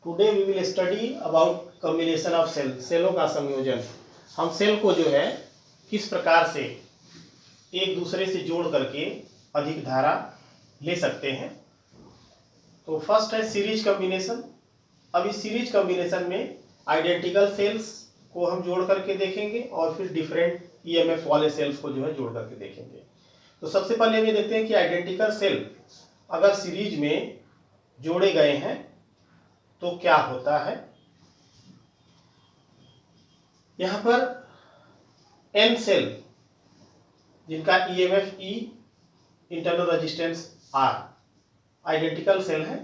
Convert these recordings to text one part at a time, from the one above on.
Today we will study about combination of cell, सेलों का संयोजन। हम सेल को जो है किस प्रकार से एक दूसरे से जोड़ करके अधिक धारा ले सकते हैं। तो फर्स्ट है सीरीज कॉम्बिनेशन। अब इस सीरीज कॉम्बिनेशन में आइडेंटिकल सेल्स को हम जोड़ करके देखेंगे और फिर डिफरेंट ईएमएफ वाले सेल्स को जो है जोड़ करके देखेंगे। तो सबसे पहले हम ये देखते हैं कि आइडेंटिकल सेल अगर सीरीज में जोड़े गए हैं तो क्या होता है। यहां पर एन सेल जिनका EMF E, internal resistance R identical cell है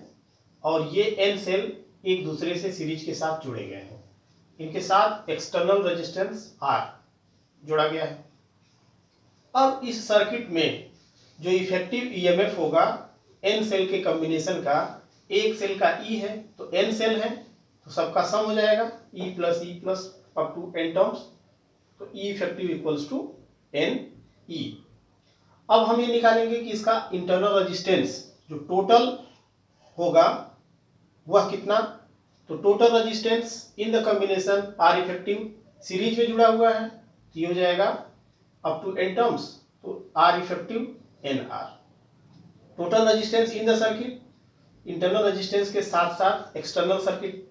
और ये एन सेल एक दूसरे से सीरीज के साथ जुड़े गए हैं। इनके साथ एक्सटर्नल रेजिस्टेंस आर जोड़ा गया है। अब इस सर्किट में जो इफेक्टिव ईएमएफ होगा एन सेल के कॉम्बिनेशन का, एक सेल का ई है तो एन सेल है तो सबका सम हो जाएगा E plus up to N terms, तो E effective equals to N E. अब हम ये निकालेंगे कि इसका इंटरनल रेजिस्टेंस जो टोटल होगा वह कितना। तो total resistance in the combination R effective series में जुड़ा हुआ है तो ये हो जाएगा अप टू एन टर्म्स, तो R effective N R. Total resistance in the circuit, internal resistance के साथ साथ एक्सटर्नल सर्किट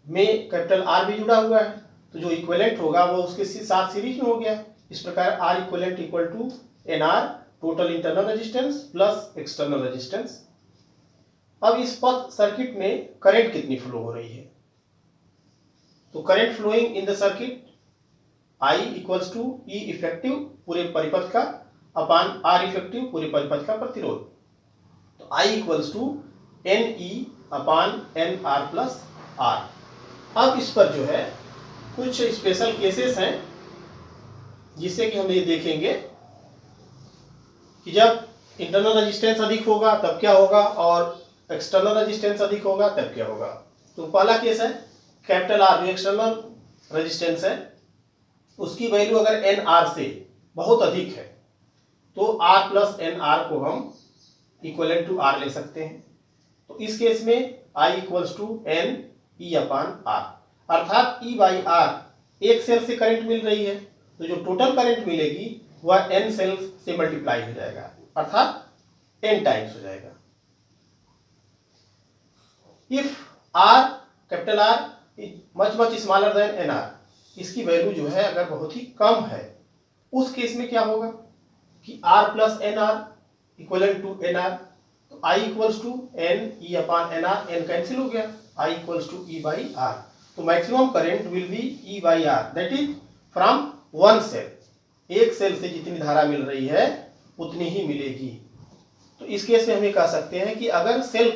में कैपिटल आर भी जुड़ा हुआ है तो जो इक्विवेलेंट होगा वो उसके साथ सीरीज में हो गया। इस प्रकार R equivalent equal to N R, total internal resistance plus external resistance. अब इस पथ सर्किट में करंट कितनी फ्लो हो रही है। तो current flowing in the circuit I equals to E effective पूरे परिपथ का अपान आर इफेक्टिव पूरे परिपथ का प्रतिरोध। तो I equals to N E upon N R plus R. अब इस पर जो है कुछ स्पेशल केसेस हैं जिससे कि हम ये देखेंगे कि जब इंटरनल रेजिस्टेंस अधिक होगा तब क्या होगा और एक्सटर्नल रेजिस्टेंस अधिक होगा तब क्या होगा। तो पहला केस है कैपिटल आर जो एक्सटर्नल रेजिस्टेंस है उसकी वैल्यू अगर एन आर से बहुत अधिक है तो आर प्लस एन आर को हम इक्वलेंट टू आर ले सकते हैं। तो इस केस में I equals to N E upon R, अर्थात ई बाई आर एक सेल से करंट मिल रही है तो जो टोटल करंट मिलेगी वह एन सेल से मल्टीप्लाई हो जाएगा अर्थात एन टाइम्स हो जाएगा। If R capital R is much smaller than N R, इसकी वैल्यू जो है अगर बहुत ही कम है उस केस में क्या होगा कि R plus N R equivalent to N R, तो I equals to N E upon N R, N cancel हो गया, I equals to E by R. तो maximum current will be E by R, that is from one cell, एक cell से जितनी धारा मिल रही है उतनी ही मिलेगी। तो इस केस में हम ये कह सकते हैं कि अगर सेल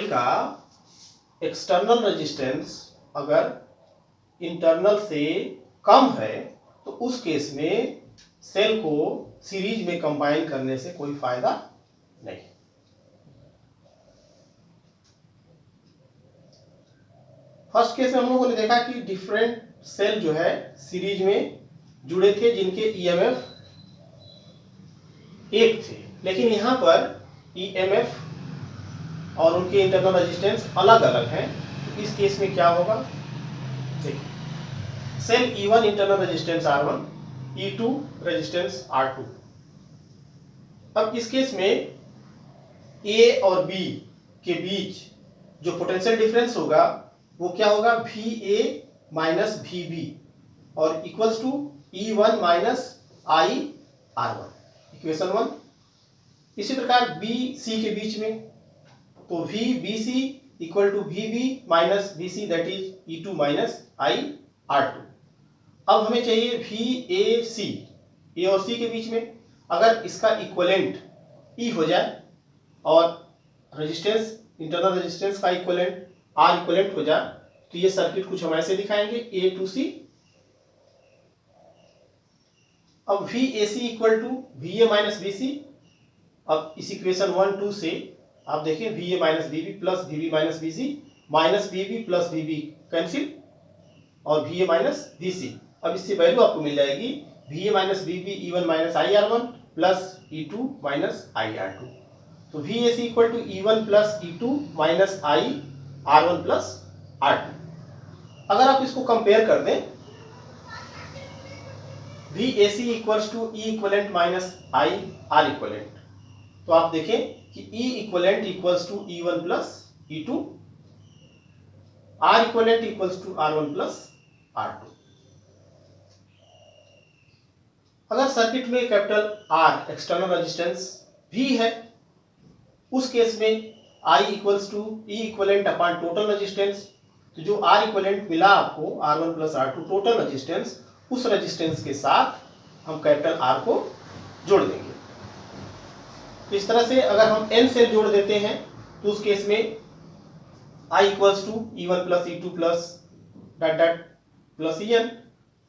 का एक्सटर्नल रेजिस्टेंस अगर इंटरनल से कम है तो उस केस में सेल को सीरीज में कंबाइन करने से कोई फायदा नहीं। फर्स्ट केस में हम लोगों ने देखा कि डिफरेंट सेल जो है सीरीज में जुड़े थे जिनके ईएमएफ एक थे, लेकिन यहां पर ईएमएफ और उनके इंटरनल रेजिस्टेंस अलग अलग हैं। तो इस केस में क्या होगा, देखिए cell E1 internal resistance R1, E2 resistance R2। अब इस केस में A और B के बीच जो पोटेंशियल डिफरेंस होगा वो क्या होगा VA माइनस VB और equals to E1 minus IR1, equation 1। इसी प्रकार BC के बीच में तो VBC equal to VB minus BC that is E2 minus IR2। अब हमें चाहिए VAC, A और C के बीच में अगर इसका इक्वलेंट E हो जाए और रेजिस्टेंस इंटरनल रेजिस्टेंस का इक्वलेंट R इक्वलेंट हो जाए तो ये सर्किट कुछ हम ऐसे दिखाएंगे A to C। अब VAC equal to VA minus BC, अब इस इक्वेशन 1 2 से आप देखिए VA minus BB plus VB minus BC minus BB plus BB cancel और VA माइनस BC। अब इससे वैल्यू आपको मिल जाएगी VA minus BB E1 minus IR1 plus E2 minus IR2। तो VAC equal to E1 plus E2 minus I R1 plus R2। अगर आप इसको कंपेयर कर दें, VAC equals to E equivalent minus I R equivalent, तो आप देखें कि E equivalent equals to E1 plus E2, R equivalent equals to R1 plus R2। अगर सर्किट में कैपिटल R एक्सटर्नल रेजिस्टेंस भी है, उस केस में I equals to E equivalent upon total resistance, तो जो R इक्वलेंट मिला आपको R1 plus R2 total resistance, उस रेजिस्टेंस के साथ हम कैपिटल R को जोड़ देंगे। इस तरह से अगर हम N सेल जोड़ देते हैं तो उस केस में I equals to E1 plus E2 plus dot dot plus EN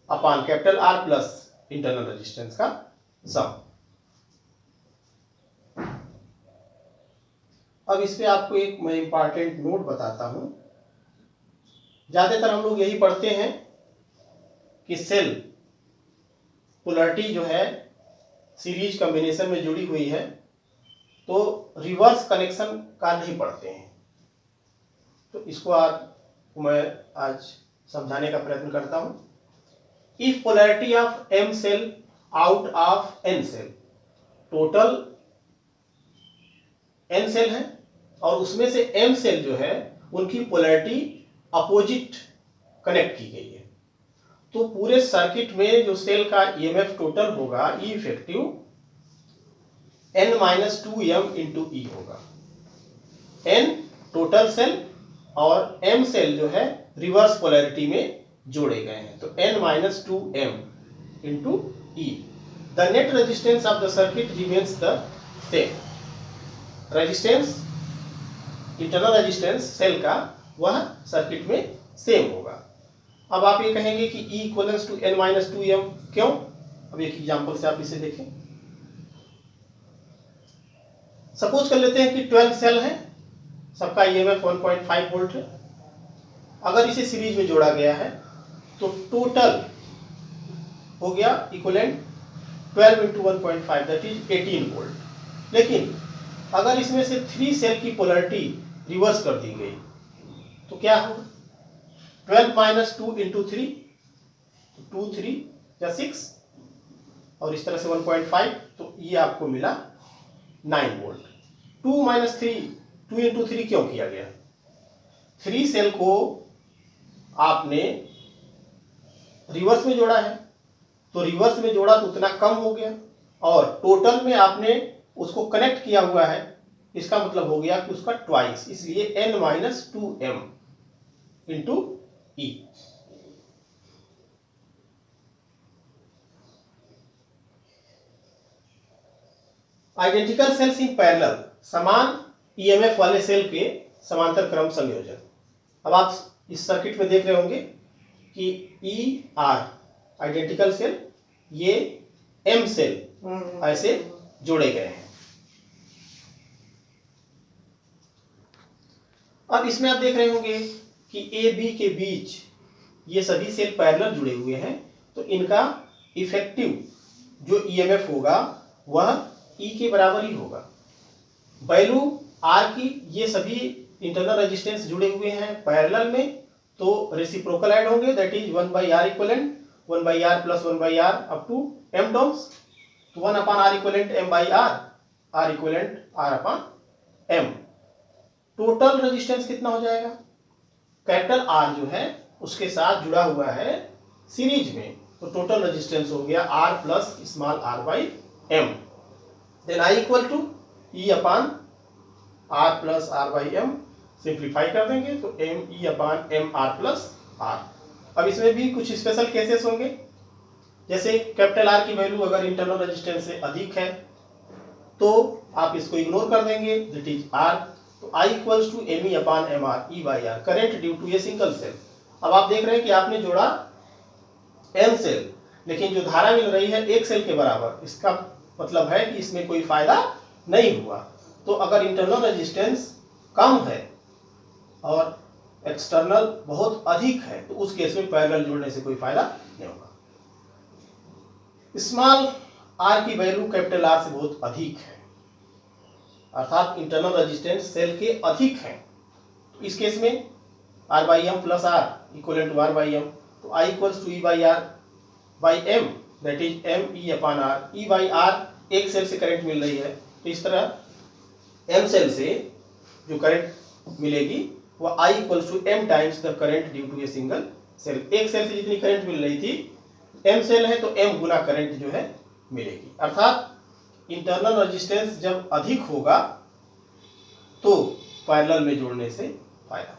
upon capital R plus internal resistance का सम। अब इस पे आपको एक मैं इंपॉर्टेंट नोट बताता हूं। ज्यादातर हम लोग यही पढ़ते हैं कि सेल पोलैरिटी जो है सीरीज कॉम्बिनेशन में जुड़ी हुई है, तो रिवर्स कनेक्शन का नहीं पढ़ते हैं। तो इसको आपको मैं आज समझाने का प्रयत्न करता हूं। If polarity of M cell out of N cell, total N cell है और उसमें से M सेल जो है उनकी पोलैरिटी अपोजिट कनेक्ट की गई है, तो पूरे सर्किट में जो सेल का EMF टोटल होगा E effective N-2M into E होगा। N टोटल सेल और M सेल जो है रिवर्स पोलैरिटी में जोड़े गए हैं, तो N-2M into E। The net resistance of the circuit remains the same. Resistance, internal resistance cell का वह सर्किट में सेम होगा। अब आप ये कहेंगे कि E इक्वल्स टू N-2M क्यों? अब एक एग्जांपल से आप इसे देखें। सपोज कर लेते हैं कि 12 सेल है, सबका EMF 1.5 वोल्ट है। अगर इसे सीरीज में जोड़ा गया है तो टोटल हो गया equivalent 12 into 1.5 that is 18 volt. लेकिन अगर इसमें से 3 सेल की पोलैरिटी रिवर्स कर दी गई तो क्या होगा? 12 माइनस 2 इंटू 3, 2 3 या 6 और इस तरह से 1.5, तो ये आपको मिला 9 वोल्ट। 2 माइनस 3, 2 इंटू 3 क्यों किया गया? 3 सेल को आपने रिवर्स में जोड़ा है, तो रिवर्स में जोड़ा तो उतना कम हो गया, और टोटल में आपने उसको कनेक्ट किया हुआ है, इसका मतलब हो गया कि उसका ट्वाइस, इसलिए N-2M into E। Identical sales in parallel, समान EMF वाले सेल के समांतर क्रम संयोजन। अब आप इस सर्किट में देख रहे होंगे कि ER आइडेंटिकल सेल, ये M सेल ऐसे जोड़े गए हैं। अब इसमें आप देख रहे होंगे कि AB के बीच ये सभी सेल पैरेलल जुड़े हुए हैं, तो इनका इफेक्टिव जो EMF होगा वह E के बराबर ही होगा। वैल्यू R की, ये सभी इंटरनल रेजिस्टेंस जुड़े हुए हैं पैरेलल में, तो रेसिप्रोकल ऐड होंगे, that is 1/R equivalent 1/R plus 1/R up to M terms, तो 1 upon R equivalent M/R, R equivalent R upon M। Total resistance कितना हो जाएगा? कैपिटल R जो है उसके साथ जुड़ा हुआ है सीरीज में, तो टोटल रेजिस्टेंस हो गया R plus small r by M। Then I equal to E upon R plus R by M, simplify कर देंगे तो ME upon MR plus R। अब इसमें भी कुछ स्पेशल केसेस होंगे, जैसे कैपिटल R की वैल्यू अगर इंटरनल रेजिस्टेंस से अधिक है तो आप इसको इग्नोर कर देंगे, दैट इज R। तो I equals to ME upon MR E by R, current due to a single cell. अब आप देख रहे हैं कि आपने जोड़ा M सेल, लेकिन जो धारा मिल रही है एक सेल के बराबर, इसका मतलब है कि इसमें कोई फायदा नहीं हुआ। तो अगर इंटरनल रेजिस्टेंस कम है और एक्सटर्नल बहुत अधिक है तो उस केस में पैरेलल जोड़ने से कोई फायदा नहीं होगा। स्मॉल r की वैल्यू कैपिटल R से बहुत अधिक है। अर्थात इंटरनल रेजिस्टेंस सेल के अधिक हैं, तो इस केस में R by M plus R equal to R by M, तो I equals to E by R by M, that is M E upon R. E by R एक cell से current मिल रही है, तो इस तरह एम सेल से जो करंट मिलेगी वह I equals to M times the current due to a single cell. एक सेल से जितनी करंट मिल रही थी, एम सेल है तो एम गुना करंट जो है मिलेगी। अर्थात इंटरनल रेजिस्टेंस जब अधिक होगा तो पैरेलल में जोड़ने से फायदा।